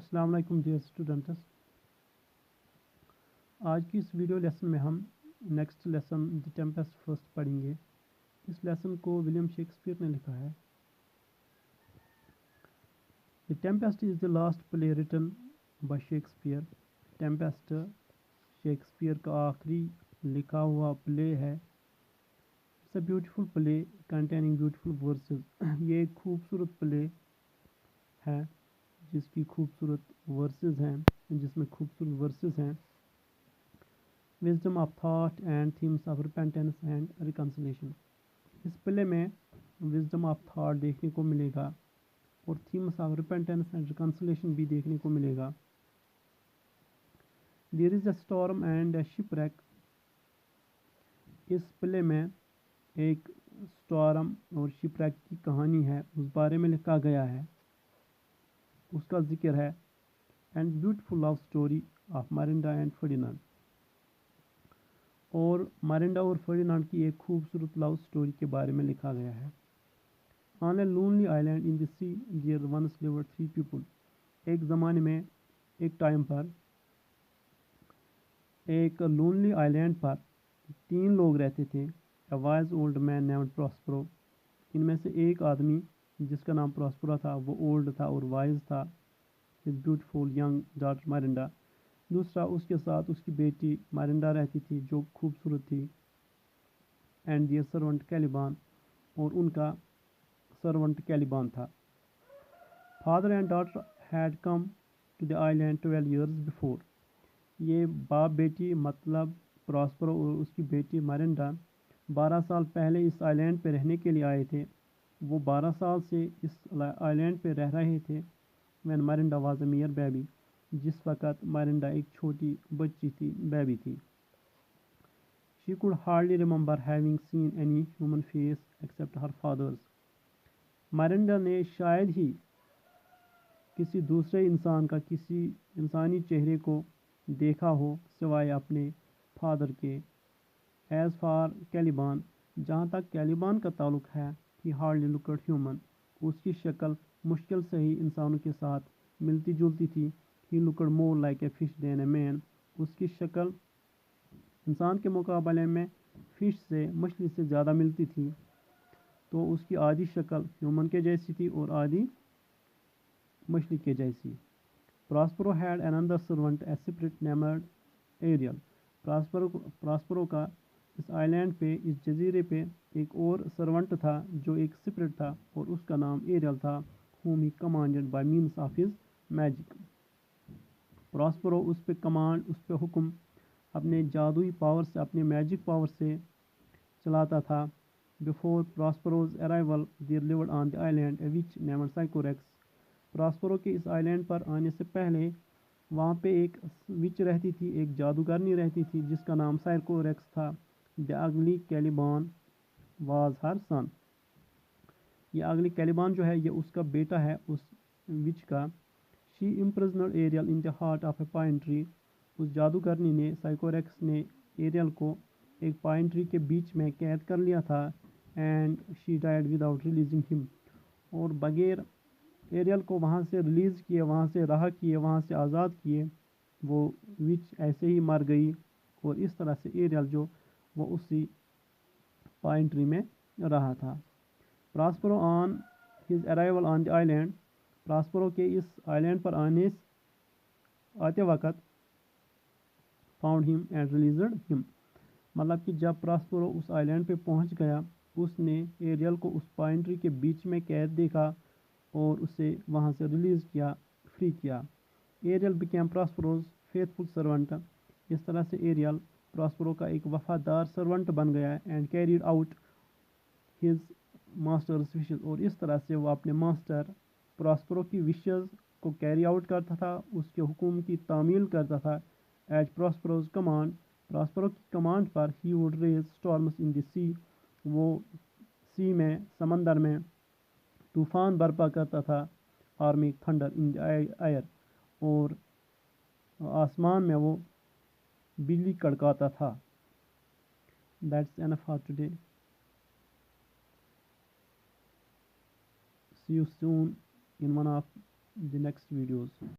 السلام علیکم dear students, آج کی اس ویڈیو لیسن میں ہم next lesson the Tempest first پڑھیں گے۔ اس لیسن کو ولیم شیکسپیئر نے لکھا ہے۔ The Tempest is the last play written by Shakespeare. Tempest Shakespeare کا آخری لکھا ہوا پلے ہے۔ It's a beautiful play containing beautiful verses. یہ ایک خوبصورت پلے ہے جس کی خوبصورت ورسز ہیں، جس میں خوبصورت ورسز ہیں۔ Wisdom of thought and themes of repentance and reconciliation. اس پلے میں وزڈم آف تھاٹ دیکھنے کو ملے گا اور themes of repentance and reconciliation بھی دیکھنے کو ملے گا۔ There is a storm and a shipwreck. اس پلے میں ایک اسٹارم اور شپ ریک کی کہانی ہے، اس بارے میں لکھا گیا ہے، اس کا ذکر ہے۔ And beautiful love story of Miranda and Ferdinand. اور مرینڈا اور فرڈینانڈ کی ایک خوبصورت لو اسٹوری کے بارے میں لکھا گیا ہے۔ On a lonely island in the sea there once lived 3 people. ایک زمانے میں، ایک ٹائم پر، ایک لونلی آئیلینڈ پر 3 لوگ رہتے تھے۔ A wise old man named Prospero. ان میں سے ایک آدمی جس کا نام پراسپرو تھا، وہ اولڈ تھا اور وائز تھا۔ His beautiful young daughter Miranda. دوسرا، اس کے ساتھ اس کی بیٹی مرینڈا رہتی تھی جو خوبصورت تھی۔ And their servant Caliban. اور ان کا سرونٹ کیلیبان تھا۔ Father and daughter had come to the island 12 years before. یہ باپ بیٹی مطلب پراسپرو اور اس کی بیٹی مرینڈا 12 سال پہلے اس آئیلینڈ پہ رہنے کے لیے آئے تھے۔ وہ 12 سال سے اس آئیلینڈ پہ رہ رہے تھے۔ When Miranda was a mere baby. جس وقت مرینڈا ایک چھوٹی بچی تھی، بیبی تھی۔ She could hardly remember having seen any human face except her father's. Miranda نے شاید ہی کسی دوسرے انسان کا، کسی انسانی چہرے کو دیکھا ہو سوائے اپنے فادر کے۔ As for Caliban. جہاں تک کیلیبان کا تعلق ہے، ہی ہارڈلی لکڈ ہیومن۔ اس کی شکل مشکل سے ہی انسانوں کے ساتھ ملتی جلتی تھی۔ He looked more like a fish than a man. اس کی شکل انسان کے مقابلے میں فش سے، مچھلی سے زیادہ ملتی تھی۔ تو اس کی آدھی شکل ہیومن کے جیسی تھی اور آدھی مچھلی کے جیسی۔ Prospero had another servant a spirit named Ariel. Prospero کا اس آئیلینڈ پہ، اس جزیرے پہ ایک اور سرونٹ تھا جو ایک سپرٹ تھا اور اس کا نام ایریل تھا۔ whom he commanded by means of his magic۔ Prospero اس پہ کمانڈ، اس پہ حکم اپنے جادوئی پاور سے، اپنے میجک پاور سے چلاتا تھا۔ Before Prospero's arrival there lived on the island a witch named Sycorax۔ Prospero کے اس آئیلینڈ پر آنے سے پہلے وہاں پہ ایک وچ رہتی تھی، ایک جادوگرنی رہتی تھی جس کا نام سائکوریکس تھا۔ The ugly Caliban was her son۔ یہ اگلی کیلیبان جو ہے یہ اس کا بیٹا ہے، اس وچ کا۔ She imprisoned Ariel in the heart of a pine tree۔ اس جادوگرنی نے، سائکوریکس نے ایریل کو ایک پائن ٹری کے بیچ میں قید کر لیا تھا۔ And she died without releasing him۔ اور بغیر ایریل کو وہاں سے ریلیز کیے، وہاں سے رہا کیے، وہاں سے آزاد کیے، وہ وچ ایسے ہی مر گئی۔ اور اس طرح سے ایریل جو وہ اسی پائن ٹری میں رہا تھا۔ Prospero on his arrival on the island. Prospero کے اس آئیلینڈ پر آتے وقت فاؤنڈ ہم اینڈ ریلیزڈ ہم۔ مطلب کہ جب پراسپرو اس آئیلینڈ پہ پہنچ گیا، اس نے ایریل کو اس پائن ٹری کے بیچ میں قید دیکھا اور اسے وہاں سے ریلیز کیا، فری کیا۔ Ariel became Prospero's faithful servant. اس طرح سے ایریل پراسپرو کا ایک وفادار سرونٹ بن گیا۔ And carried out his master's wishes. اور اس طرح سے وہ اپنے ماسٹر پراسپرو کی وشز کو کیری آؤٹ کرتا تھا، اس کے حکم کی تعمیل کرتا تھا۔ At Prospero's command. پراسپرو کی کمانڈ پر he would raise storms in the sea. وہ سی میں، سمندر میں طوفان برپا کرتا تھا۔ اور میک تھنڈر ان دی ایئر۔ اور آسمان میں وہ بجلی کڑکاتا تھا۔ That's enough for today۔ See you soon in one of the next videos۔